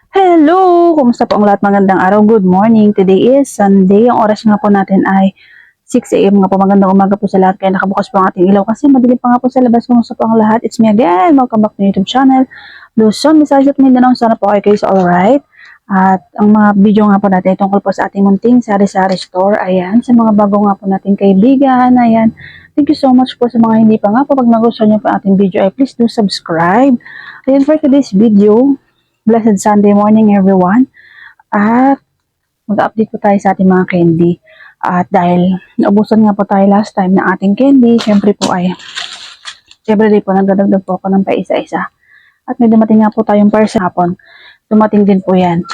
Hello! Kumusta po ang lahat? Magandang araw. Good morning. Today is Sunday. Ang oras nga po natin ay 6 a.m. nga po. Magandang umaga po sa lahat. Kaya nakabukas po ang ating ilaw kasi madilim pa nga po sa labas. Kumusta po ang lahat? It's me again. Welcome back to YouTube channel. Luzon, Visayas at Mindanao. Sana po kayo so alright. At ang mga video nga po natin tungkol po sa ating munting sari-sari store. Ayan. Sa mga bago nga po nating kaibigan. Ayan. Thank you so much po sa mga hindi pa nga po. Pag nagustuhan niyo po ating video ay please do subscribe. Ayan, for today's video, blessed Sunday morning everyone. At mag-update po tayo sa ating mga candy. At dahil naubusan nga po tayo last time ng ating candy, syempre po ay everyday po nagdadagdag po ako ng paisa-isa. At may dumating nga po tayong parcel hapon. Dumating din po yan.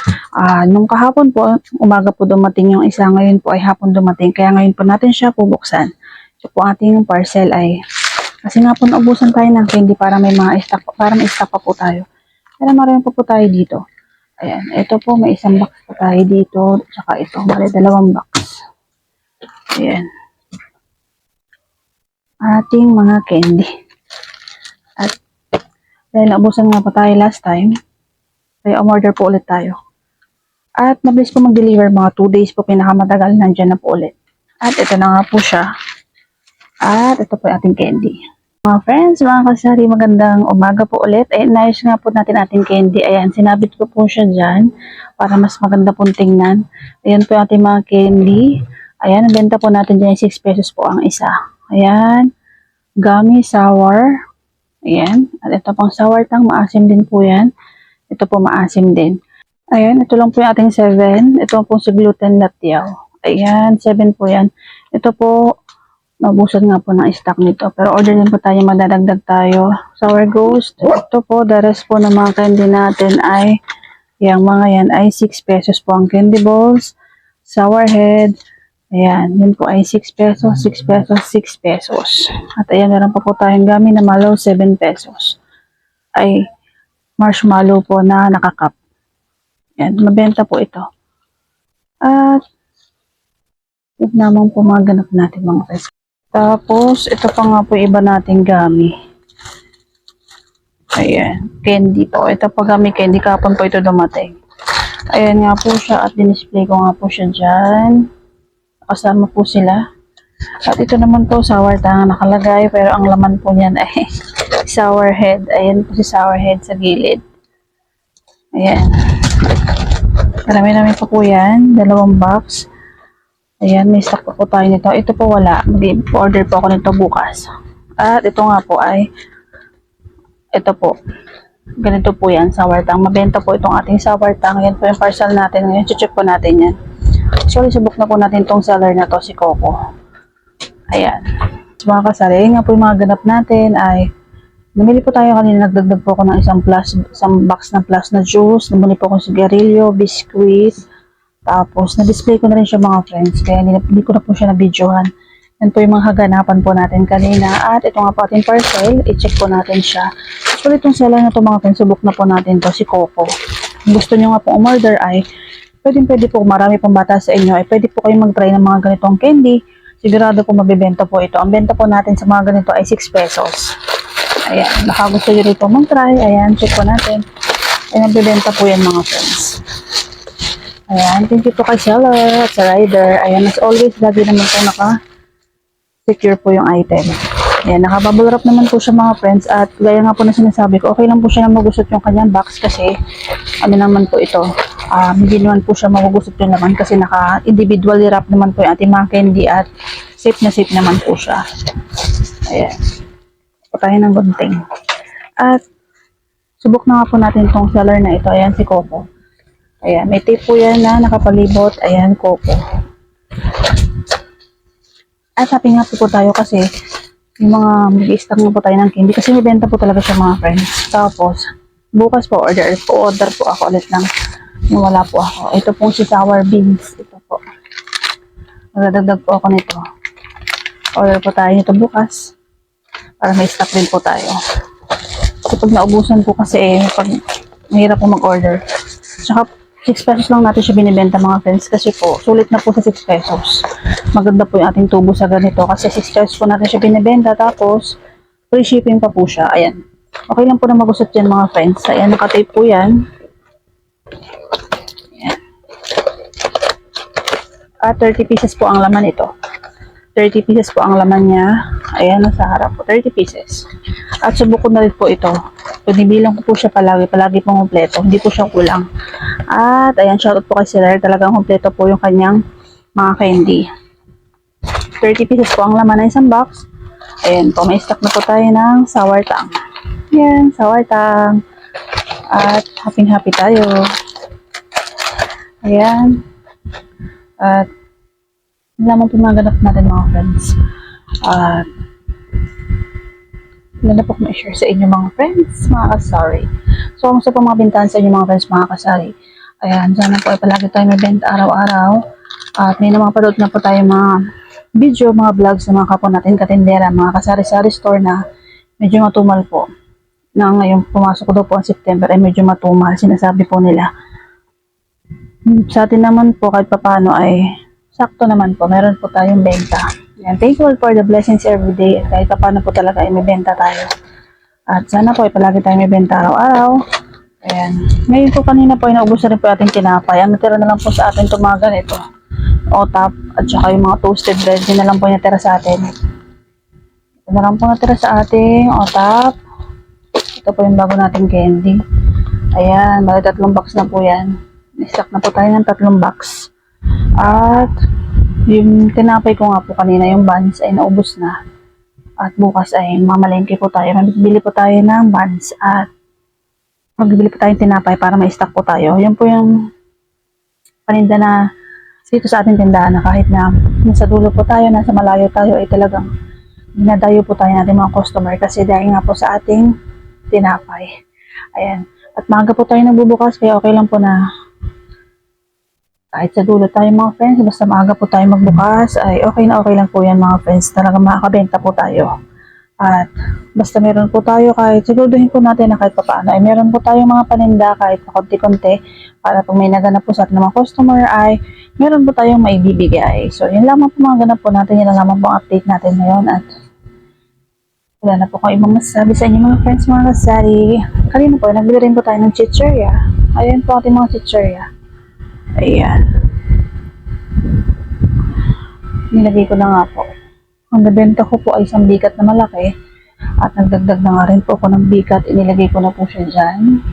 Nung kahapon po, umaga po dumating yung isa. Ngayon po ay hapon dumating. Kaya ngayon po natin siya bubuksan. So po ating parcel ay, kasi nga po naubusan tayo ng candy para may mga stock, para may stock pa po tayo. Kaya marami po tayo dito. Ayan. Ito po, may isang box po tayo dito. Tsaka ito, may dalawang box. Ayan. Ating mga candy. At dahil naubusan nga po tayo last time, kaya umorder po ulit tayo. At mabilis po mag-deliver. Mga 2 days po pinakamatagal. Nandyan na po ulit. At ito na nga po siya. At ito po yung ating candy. Mga friends, mga kasari, magandang umaga po ulit. Ay, nice nga po natin ating candy. Ayan, sinabit ko po siya dyan para mas maganda pong tingnan. Ayan po yung ating mga candy. Ayan, benta po natin dyan 6 pesos po ang isa. Ayan, gummy sour. Ayan, at ito pang sour tang, maasim din po yan. Ito po maasim din. Ayan, ito lang po yung ating 7. Ito po si gluten latyaw. Ayan, 7 po yan. Ito po, naubusan nga po ng stock nito. Pero order din po tayo, madadagdag tayo. Sour Ghost. Ito po, the rest po ng mga candy natin ay, yung mga yan ay 6 pesos po ang candy balls. Sour Head. Ayan, yun po ay 6 pesos, 6 pesos, 6 pesos. At ayan, meron pa po tayong gami na malo, 7 pesos. Ay, marshmallow po na nakakap. Ayan, mabenta po ito. At, ito naman po mga ganap natin mga pesos. Tapos, ito pa nga po iba nating gami. Ayan, candy po. Ito pa gami candy. Kapon po ito dumating. Ayan nga po siya at dinisplay ko nga po siya dyan. Kasama po sila. At ito naman po, sour tang nakalagay. Pero ang laman po niyan ay sour head. Ayan po si sour head sa gilid. Ayan. Marami-rami po yan. 2 box. Ayan, may stock po tayo nito. Ito po wala. Mag-order po ako nito bukas. At ito nga po ay, ito po. Ganito po yan, sour tang. Mabenta po itong ating sour tang. Yan po yung parcel natin. Ngayon, check po natin yan. Actually, subok na po natin itong seller na to, si Coco. Ayan. So, mga kasari, yun nga po yung mga ganap natin ay, namili po tayo kanina. Nagdagdag po ako ng isang box na plus na juice. Namili po ako sigarilyo, biscuit. Tapos, na-display ko na rin siya mga friends. Kaya hindi ko na po siya na-videohan. Yan po yung mga haganapan po natin kanina. At ito nga po ating parcel. I-check po natin siya. So, itong seller na ito mga friends, subok na po natin to si Coco. Kung gusto nyo nga po umorder ay, pwede po, marami pong bata sa inyo, ay pwede po kayong mag-try ng mga ganitong candy. Sigurado po mabibenta po ito. Ang benta po natin sa mga ganito ay 6 pesos. Ayan. Baka gusto nyo rito mag-try. Ayan, check po natin. Ayan, mabibenta po yan mga friends. Ayan, thank you po kay seller at sa rider. Ayan, as always, lagi naman po naka-secure po yung item. Ayan, naka-bubble wrap naman po siya mga friends. At gaya nga po na sinasabi ko, okay lang po siya na magusot yung kanyang box kasi ano naman po ito. Hindi naman po siya magugusot yung laman kasi naka-individually wrap naman po yung ating mga candy at safe na safe naman po siya. Ayan. Po tayo ng gunting. At subok na nga po natin itong seller na ito. Ayan, si Coco. Ayan, may tape po yan na nakapalibot. Ayan, Coco. At happy nga po tayo kasi yung mga mag-i-stock nga po tayo ng candy kasi may benta po talaga siya mga friends. Tapos, bukas po order po ako ulit lang. Wala po ako. Ito pong si sour beans. Ito po. Magdadagdag po ako nito. Order po tayo nito bukas para may stock din po tayo. Kasi pag naubusan po kasi pag mahirap po mag-order. Tsaka 6 pesos lang natin siya binibenta mga friends kasi po, sulit na po sa 6 pesos. Maganda po yung ating tubo sa ganito kasi 6 pesos po natin siya binibenta tapos free shipping pa po siya. Ayan. Okay lang po na magusot yan mga friends. Ayan, nakatape po yan. Ayan. At 30 pieces po ang laman ito. 30 pieces po ang laman niya. Ayan, nasa harap po. 30 pieces. At subok ko na rin po ito. Pinibilang ko po siya palagi. Palagi pong kompleto. Hindi po siya kulang. At ayan, shoutout po kay Sir. Talagang kompleto po yung kanyang mga candy. 30 pieces po ang laman ng isang box. Ayan po, may stock na po tayo ng sour tang. Ayan, sour tang. At happy tayo. Ayan. At yun lamang po mga ganap natin mga friends. At wala na po kung i-share sa inyo mga friends, mga kasari. So, kumusta po mga bintahan sa inyo mga friends, mga kasari? Ayan, sana po ay palagi tayo may benta araw-araw. At may namapanood na po tayo mga video, mga vlogs ng mga kapwa natin katindera, mga kasari-sari store na medyo matumal po. Na ngayon pumasok daw po ang September ay medyo matumal, sinasabi po nila. Sa atin naman po kahit papano ay sakto naman po, meron po tayong benta. Yan, thankful for the blessings every day. Kahit paano po talaga ay may benta tayo. At sana po ay palagi tayo may benta araw-araw. Ayan. Ngayon po kanina po ay naubos na rin po ating tinapay. Ang natira na lang po sa atin itong mga ganito. Otap at saka yung mga toasted bread. Yun na lang po yung natira sa atin. Ito na lang po natira sa ating otap. Ito po yung bago nating candy. Ayan, bali 3 box na po yan. Stock na po tayo ng 3 box. At yung tinapay ko nga po kanina, yung buns ay naubos na. At bukas ay mamalengke po tayo. Magbibili po tayo ng buns at magbibili po tayo ng tinapay para may stock po tayo. Yan po yung paninda na dito sa ating tindahan na kahit na nasa dulo po tayo, nasa malayo tayo ay talagang dinadayo po tayo natin mga customer kasi dahil nga po sa ating tinapay. Ayan. At maaga po tayo nagbubukas kaya okay lang po na kahit sa dulo tayo mga friends, basta maaga po tayo magbukas, ay okay na okay lang po yan mga friends. Talaga makakabenta po tayo. At basta meron po tayo, kahit siguraduhin po natin na kahit papaano, ay meron po tayo mga paninda kahit pa konti-konti para pag may naganap po sa ating mga customer ay meron po tayong maibibigay. So yun lamang po mga ganap po natin, yun lamang po ang update natin ngayon at wala na po kung ibang masasabi sa inyo mga friends, mga kasari. Kanina po, nagbili rin po tayo ng chichirya. Ayan po ating mga chichirya. Ayan. Nilagay ko na nga po. Ang nabenta ko po ay isang bikat na malaki. At nagdagdag na nga rin po ako ng bikat. Inilagay ko na po siya dyan.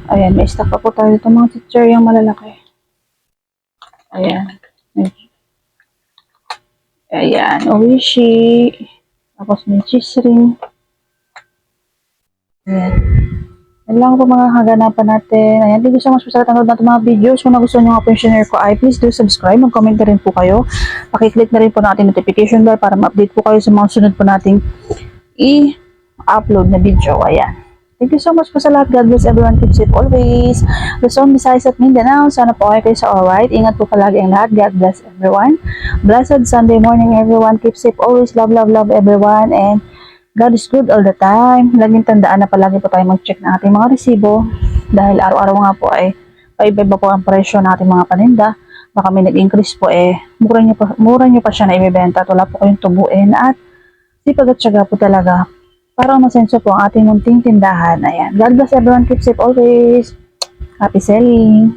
Ayan, may stock pa po tayo dito mga chichiryang malalaki. Ayan. Ayan, oishi. Tapos may cheese ring. Ayan. Yan lang po mga kaganapan natin. Ayan, thank you so much po sa katanood natin mga videos. Kung nagustuhan nyo nga po yung share ko ay please do subscribe. Mag-comment na rin po kayo. Pakiclick na rin po natin notification bell para ma-update po kayo sa mga sunod po nating i-upload na video. Ayan. Thank you so much po sa lahat. God bless everyone. Keep safe always. Luzon, Visayas at Mindanao. Sana po kayo sa alright. Ingat po palagi ang lahat. God bless everyone. Blessed Sunday morning everyone. Keep safe always. Love, love, love everyone. And God is good all the time. Laging tandaan na palagi po tayo mag-check ng ating mga resibo. Dahil araw-araw nga po ay paiba po ang presyo ng ating mga paninda. Baka may nag-increase po mura nyo pa siya na ibibenta at wala po kayong tubuin. At sipag at syaga po talaga para masenso po ang ating munting tindahan. Ayan. God bless everyone. Keep safe always. Happy selling.